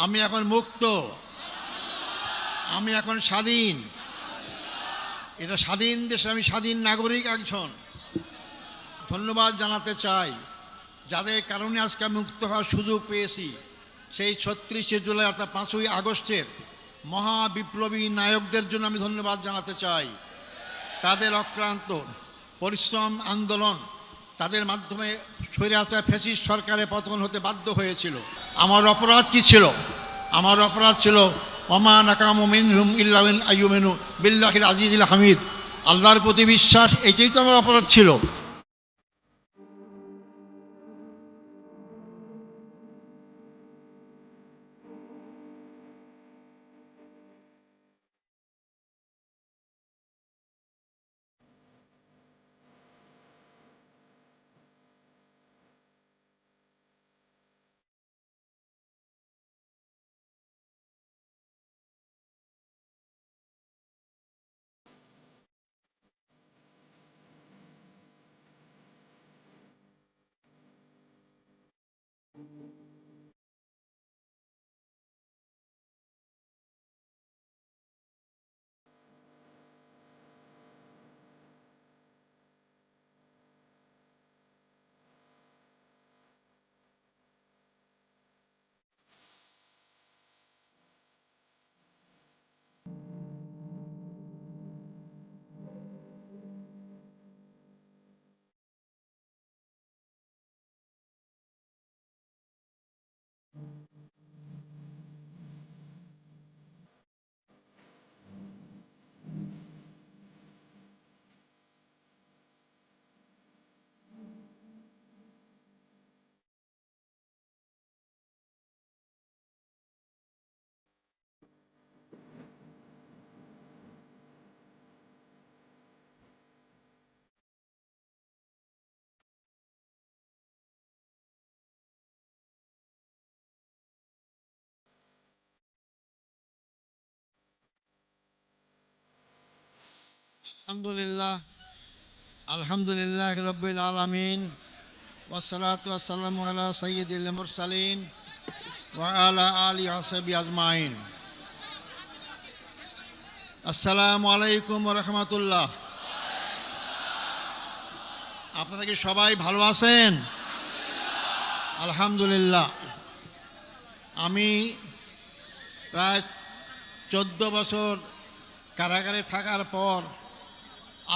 আমি এখন মুক্ত, আমি এখন স্বাধীন। এটা স্বাধীন দেশে আমি স্বাধীন নাগরিক একজন। ধন্যবাদ জানাতে চাই যাদের কারণে আজকে আমি মুক্ত হওয়ার সুযোগ পেয়েছি। সেই ৩৬শে জুলাই অর্থাৎ ৫ই আগস্টের মহা বিপ্লবী নায়কদের জন্য আমি ধন্যবাদ জানাতে চাই। তাদের অক্লান্ত পরিশ্রম আন্দোলন, তাদের মাধ্যমে স্বৈরাচার ফ্যাসিস্ট সরকারের পতন হতে বাধ্য হয়েছিল। আমার অপরাধ কি ছিল? আমার অপরাধ ছিল ওমা নাকামু মিনহুম ইল্লা আন আইয়ুমিনু বিল্লাহিল আজিজিল হামিদ। আল্লাহর প্রতি বিশ্বাস, এটাই তো আমার অপরাধ ছিল। আলহামদুলিল্লাহ, আলহামদুলিল্লাহ রাব্বিল আলামিন, ওয়াসসালাতু ওয়াসসালামু আলা সাইয়্যিদিল মুরসালিন ওয়া আলা আলিহি ওয়া সাহবিহি আজমাইন। আসসালামু আলাইকুম ওয়া রাহমাতুল্লাহ। আপনারা কি সবাই ভালো আছেন? আলহামদুলিল্লাহ। আমি প্রায় 14 বছর কারাগারে থাকার পর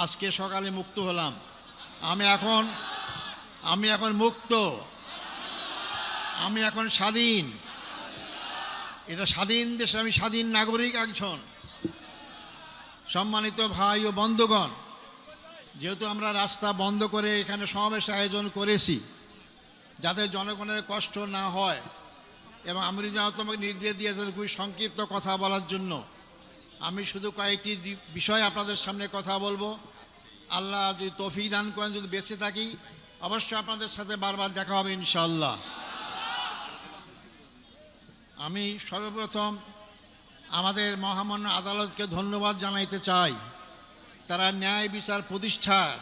আজকে সকালে মুক্ত হলাম। আমি এখন মুক্ত, আমি এখন স্বাধীন। এটা স্বাধীন দেশে আমি স্বাধীন নাগরিক একজন। সম্মানিত ভাই ও বন্ধুগণ, যেহেতু আমরা রাস্তা বন্ধ করে এখানে সমাবেশ আয়োজন করেছি যাতে জনগণের কষ্ট না হয়, এবং আমি যেহেতু তোমাকে নির্দেশ দিয়েছেন খুবই সংক্ষিপ্ত কথা বলার জন্য, আমি শুধু কয়েকটি বিষয় আপনাদের সামনে কথা বলবো। আল্লাহ যদি তৌফিক দান করেন, যদি বেঁচে থাকি অবশ্যই আপনাদের সাথে বারবার দেখা হবে ইনশাআল্লাহ। আমি সর্বপ্রথম আমাদের মহামান্য আদালতকে ধন্যবাদ জানাইতে চাই। তারা ন্যায় বিচার প্রতিষ্ঠার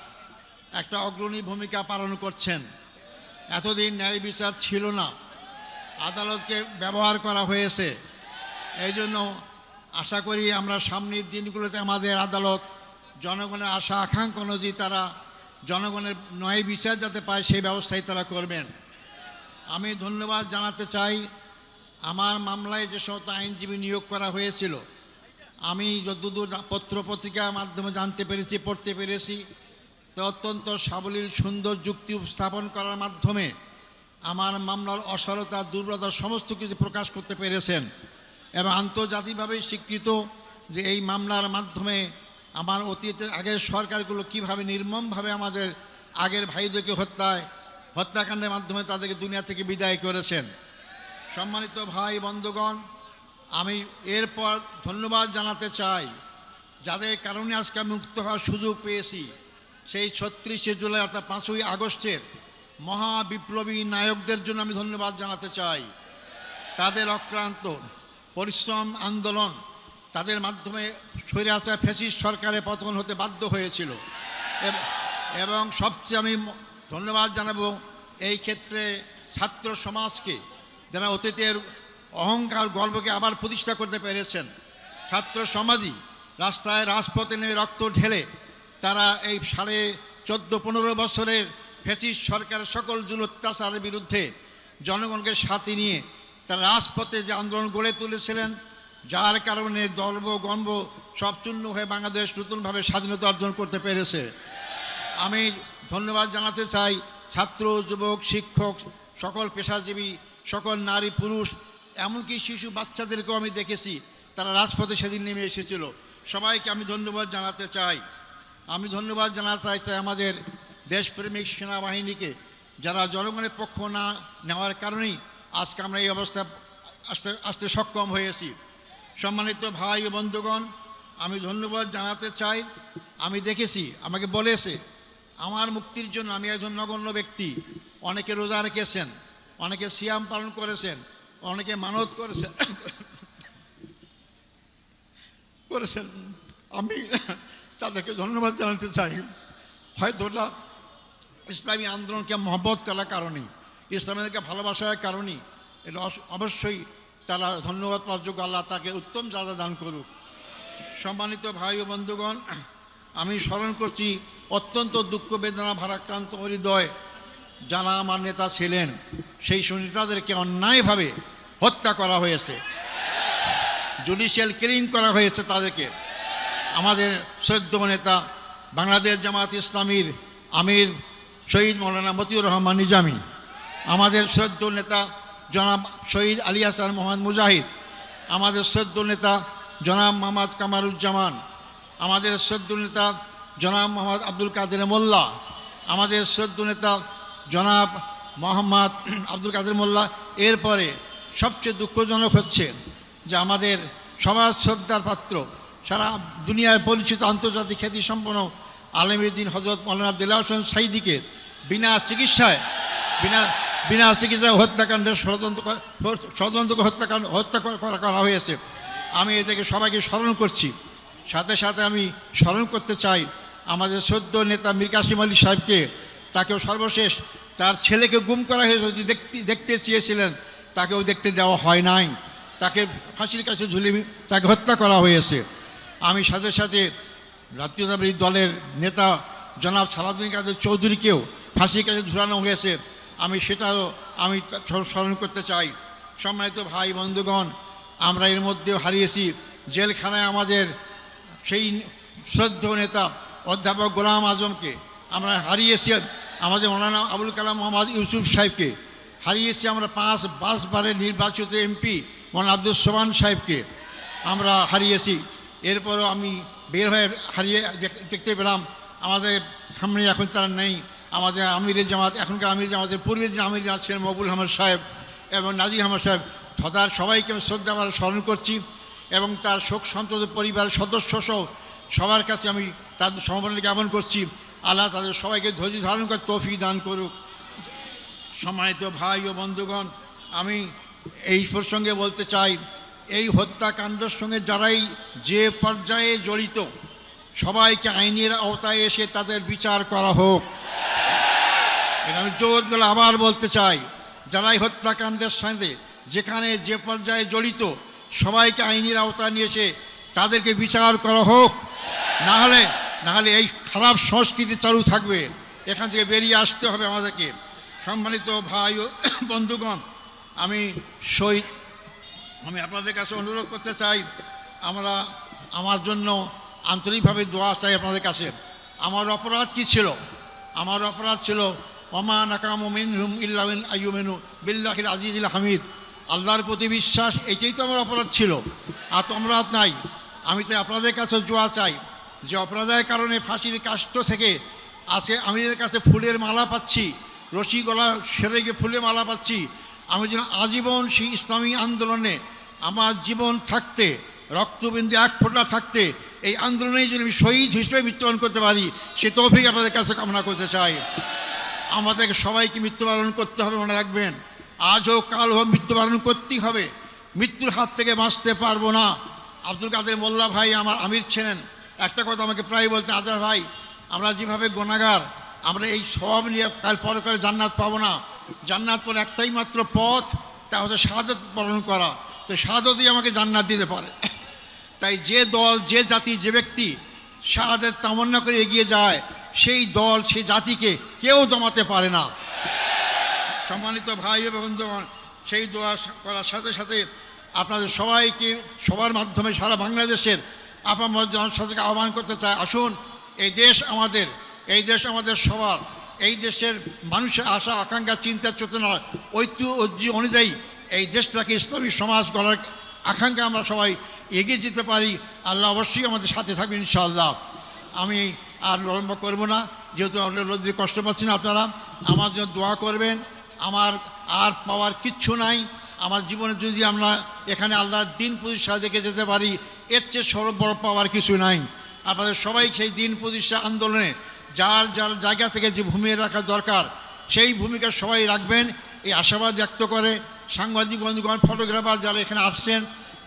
একটা অগ্রণী ভূমিকা পালন করছেন। এতদিন ন্যায় বিচার ছিল না, আদালতকে ব্যবহার করা হয়েছে। এই জন্য আশা করি আমরা সামনের দিনগুলোতে আমাদের আদালত জনগণের আশা আকাঙ্ক্ষা অনুযায়ী তারা জনগণের ন্যায় বিচার যাতে পায় সেই ব্যবস্থাই তারা করবেন। আমি ধন্যবাদ জানাতে চাই আমার মামলায় যে সমস্ত আইনজীবী নিয়োগ করা হয়েছিল, আমি যতদূর পত্রপত্রিকার মাধ্যমে জানতে পেরেছি, পড়তে পেরেছি, তা অত্যন্ত সাবলীল সুন্দর যুক্তি উপস্থাপন করার মাধ্যমে আমার মামলার অসারতা দুর্বলতা সমস্ত কিছু প্রকাশ করতে পেরেছেন। এবং আন্তর্জাতিকভাবে স্বীকৃত যে এই মামলার মাধ্যমে আমার অতীতের আগের সরকারগুলো কীভাবে নির্মমভাবে আমাদের আগের ভাইদেরকে হত্যাকাণ্ডের মাধ্যমে তাদেরকে দুনিয়া থেকে বিদায় করেছেন। সম্মানিত ভাই বন্ধুগণ, আমি এরপর ধন্যবাদ জানাতে চাই যাদের কারণে আজকে আমি মুক্ত হওয়ার সুযোগ পেয়েছি। সেই ৩৬শে জুলাই অর্থাৎ ৫ই আগস্টের মহা বিপ্লবী নায়কদের জন্য আমি ধন্যবাদ জানাতে চাই। তাদের অক্লান্ত পরিশ্রম আন্দোলন, তাদের মাধ্যমে স্বৈরাচার ফ্যাসিস্ট সরকারের পতন হতে বাধ্য হয়েছিল। এবং সবচেয়ে আমি ধন্যবাদ জানাবো এই ক্ষেত্রে ছাত্র সমাজকে, যারা অতীতের অহংকার গর্বকে আবার প্রতিষ্ঠা করতে পেরেছেন। ছাত্র সমাজই রাস্তায় রাজপথে নেমে রক্ত ঢেলে তারা এই 14.5-15 বছরের ফ্যাসিস্ট সরকারের সকল জুল অত্যাচারের বিরুদ্ধে জনগণকে সাথে নিয়ে তারা রাজপথে যে আন্দোলন গড়ে তুলেছিলেন, যার কারণে গর্ব গর্ব সব চূর্ণ হয়ে বাংলাদেশ নতুনভাবে স্বাধীনতা অর্জন করতে পেরেছে। আমি ধন্যবাদ জানাতে চাই ছাত্র, যুবক, শিক্ষক, সকল পেশাজীবী, সকল নারী পুরুষ, এমনকি শিশু বাচ্চাদেরকেও আমি দেখেছি তারা রাজপথে সেদিন নেমে এসেছিল। সবাইকে আমি ধন্যবাদ জানাতে চাই। আমি ধন্যবাদ জানাতে চাই আমাদের দেশপ্রেমিক সেনাবাহিনীকে, যারা জনগণের পক্ষ না নেওয়ার কারণেই আজকে আমরা এই অবস্থা আসতে সক্ষম হয়েছি। সম্মানিত ভাই ও বন্ধুগণ, আমি ধন্যবাদ জানাতে চাই। আমি দেখেছি, আমাকে বলেছে আমার মুক্তির জন্য আমি একজন নগণ্য ব্যক্তি, অনেকে রোজা রেখেছেন, অনেকে সিয়াম পালন করেছেন, অনেকে মানত করেছেন আমি তাদেরকে ধন্যবাদ জানাতে চাই। হয়তো ওটা ইসলামী আন্দোলনকে মহব্বত করার কারণেই, ইসলামীদেরকে ভালোবাসার কারণেই, এটা অবশ্যই তারা ধন্যবাদ পাওয়ার যোগ্য। আল্লাহ তাকে উত্তম যাজা দান করুক। সম্মানিত ভাই ও বন্ধুগণ, আমি স্মরণ করছি অত্যন্ত দুঃখ বেদনা ভারাক্রান্ত হৃদয় যারা আমার নেতা ছিলেন, সেই নেতাদেরকে অন্যায়ভাবে হত্যা করা হয়েছে, জুডিশিয়াল কিলিং করা হয়েছে তাদেরকে। আমাদের শ্রদ্ধেয় নেতা বাংলাদেশ জামাত ইসলামীর আমির শহীদ মৌলানা মতিউর রহমান নিজামী, আমাদের শ্রদ্ধেয় নেতা জনাব শহীদ আলী হাসান মোহাম্মদ মুজাহিদ, আমাদের শ্রদ্ধেয় নেতা জনাব মোহাম্মদ কামারুজ্জামান, আমাদের শ্রদ্ধেয় নেতা জনাব মোহাম্মদ আব্দুল কাদের মোল্লা, আমাদের শ্রদ্ধেয় নেতা জনাব মোহাম্মদ আব্দুল কাদের মোল্লা। এরপরে সবচেয়ে দুঃখজনক হচ্ছে যে আমাদের সমাজ শ্রদ্ধার পাত্র, সারা দুনিয়ায় পরিচিত আন্তর্জাতিক খ্যাতিসম্পন্ন আলেমুদ্দিন হযরত মৌলানা দেলাওয়ার হোসেন সাঈদীকে বিনা চিকিৎসায় হত্যাকাণ্ডের ষড়যন্ত্র হত্যা করা হয়েছে। আমি এটাকে সবাইকে স্মরণ করছি। সাথে সাথে আমি স্মরণ করতে চাই আমাদের শ্রদ্ধেয় নেতা মীর কাসেম আলী সাহেবকে। তাকেও সর্বশেষ তার ছেলেকে গুম করা হয়েছে, যদি দেখতে চেয়েছিলেন তাকেও দেখতে দেওয়া হয় নাই, তাকে ফাঁসির কাছে ঝুলিয়ে তাকে হত্যা করা হয়েছে। আমি সাথে সাথে জাতীয়তাবাদী দলের নেতা জনাব সালাউদ্দিন কাদের চৌধুরীকেও ফাঁসির কাছে ঝুলানো হয়েছে, আমি সেটাও আমি স্মরণ করতে চাই। সম্মানিত ভাই বন্ধুগণ, আমরা এর মধ্যেও হারিয়েছি জেলখানায় আমাদের সেই শ্রদ্ধেয় নেতা অধ্যাপক গোলাম আজমকে, আমরা হারিয়েছি আমাদের মৌলানা আবুল কালাম মোহাম্মদ ইউসুফ সাহেবকে, হারিয়েছি আমরা 5 বারের নির্বাচিত এমপি মৌলানা আব্দুল সোবহান সাহেবকে আমরা হারিয়েছি। এরপরও আমি বের হয়ে দেখতে পেলাম আমাদের সামনে এখন তারা নেই। আমাদের আমিরের জামাত, এখনকার আমির জামাতের পূর্বের যে আমির জামাত ছিলেন মকবুল আহমদ সাহেব এবং নাজির আহমদ সাহেব, তার সবাইকে আমি শ্রদ্ধা করে স্মরণ করছি এবং তার শোক সন্তপ্ত পরিবারের সদস্য সহ সবার কাছে আমি তার সমবেদনা জ্ঞাপন করছি। আল্লাহ তাদের সবাইকে ধৈর্য ধারণ করে তৌফিক দান করুক। সম্মানিত ভাই ও বন্ধুগণ, আমি এই প্রসঙ্গে বলতে চাই, এই হত্যাকাণ্ডের সঙ্গে যারাই যে পর্যায়ে জড়িত সবাইকে আইনের আওতায় এসে তাদের বিচার করা হোক। এটা আমি জোর করে আবার বলতে চাই, যারাই হত্যাকাণ্ডের সাথে যেখানে যে পর্যায়ে জড়িত সবাইকে আইনের আওতায় নিয়ে এসে তাদেরকে বিচার করা হোক। না হলে এই খারাপ সংস্কৃতি চালু থাকবে, এখান থেকে বেরিয়ে আসতে হবে আমাদেরকে। সম্মানিত ভাই ও বন্ধুগণ, আমি আপনাদের কাছে অনুরোধ করতে চাই, আমার জন্য আন্তরিকভাবে দোয়া চাই আপনাদের কাছে। আমার অপরাধ কি ছিল? আমার অপরাধ ছিল ওমা নাকামু মিনহুম ইল্লা আন আইয়ুমিনু বিল্লাহিল আজিজিল হামিদ, আল্লাহর প্রতি বিশ্বাস, এটাই তো আমার অপরাধ ছিল, আর তো অপরাধ নাই। আমি তো আপনাদের কাছে দোয়া চাই যে অপরাধের কারণে ফাঁসির কাষ্ট থেকে আজকে আমি এদের কাছে ফুলের মালা পাচ্ছি, রশি গলা সেরে গিয়ে ফুলের মালা পাচ্ছি, আমি যেন আজীবন সেই ইসলামী আন্দোলনে আমার জীবন থাকতে, রক্তবিন্দু এক ফোঁটা থাকতে এই আন্দোলনেই যেন আমি শহীদ হিসেবে মৃত্যুবরণ করতে পারি, সে তৌফিক আপনাদের কাছে কামনা করতে চাই। আমাদেরকে সবাইকে মৃত্যুবরণ করতে হবে, মনে রাখবেন, আজ হোক কাল হোক মৃত্যুবরণ করতেই হবে, মৃত্যুর হাত থেকে বাঁচতে পারবো না। আব্দুল কাদের মোল্লা ভাই আমার আমির ছিলেন, একটা কথা আমাকে প্রায় বলতেন, আজার ভাই আমরা যেভাবে গুনাহগার, আমরা এই সব নিয়ে কাল পরকালে জান্নাত পাবো না, জান্নাত পর একটাই মাত্র পথ, তা হচ্ছে শাহাদত বরণ করা। তো শাহাদতই আমাকে জান্নাত দিতে পারে। তাই যে দল, যে জাতি, যে ব্যক্তি শাহাদত তামান্না করে এগিয়ে যায়, সেই দল, সেই জাতিকে কেউ দমাতে পারে না। সম্মানিত ভাই এবং বন্ধুগণ, সেই দোয়া করার সাথে সাথে আপনাদের সবাইকে, সবার মাধ্যমে সারা বাংলাদেশের আপামর জনসাধারণকে আহ্বান করতে চাই, আসুন, এই দেশ আমাদের, এই দেশ আমাদের সবার। এই দেশের মানুষের আশা আকাঙ্ক্ষা, চিন্তা চেতনার ঐতিহ্য অনুযায়ী এই দেশটাকে ইসলামী সমাজ গড়ার আকাঙ্ক্ষা আমরা সবাই এগিয়ে যেতে পারি। আল্লাহ অবশ্যই আমাদের সাথে থাকবেন ইনশাআল্লাহ। আমি আর বিলম্ব করব না, যেহেতু আপনার রোদ্রে কষ্ট পাচ্ছেন, আপনারা আমার জন্য দোয়া করবেন। আমার আর পাওয়ার কিচ্ছু নাই। আমার জীবনে যদি আমরা এখানে আল্লাহর দিন প্রতিষ্ঠা দেখে যেতে পারি, এর চেয়ে সর্ববড় পাওয়ার কিছু নাই। আপনাদের সবাই সেই দিন প্রতিষ্ঠা আন্দোলনে যার যার জায়গা থেকে যে ভূমিকা রাখা দরকার, সেই ভূমিকা সবাই রাখবেন, এই আশাবাদ ব্যক্ত করে সাংবাদিক বন্ধুগণ, ফটোগ্রাফার যারা এখানে আসছেন,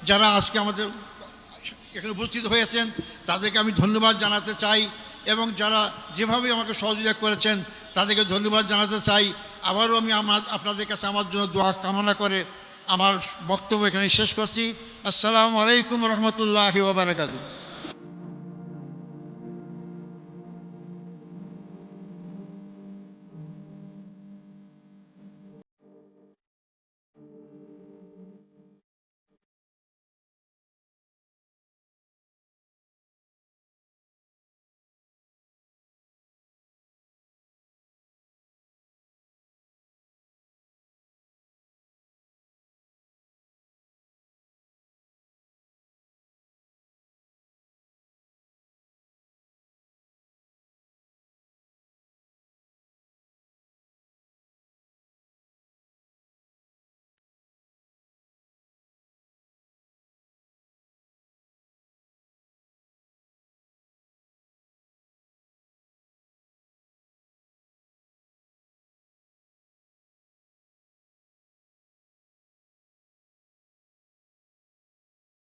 যারা আজকে আমাদের এখানে উপস্থিত হয়েছেন, তাদেরকে আমি ধন্যবাদ জানাতে চাই। এবং যারা যেভাবে আমাকে সহযোগিতা করেছেন তাদেরকে ধন্যবাদ জানাতে চাই। আবারও আমি আপনাদের কাছে আমার জন্য দোয়া কামনা করে আমার বক্তব্য এখানে শেষ করছি। আসসালামু আলাইকুম রহমতুল্লাহি ওয়া বারাকাতুহু।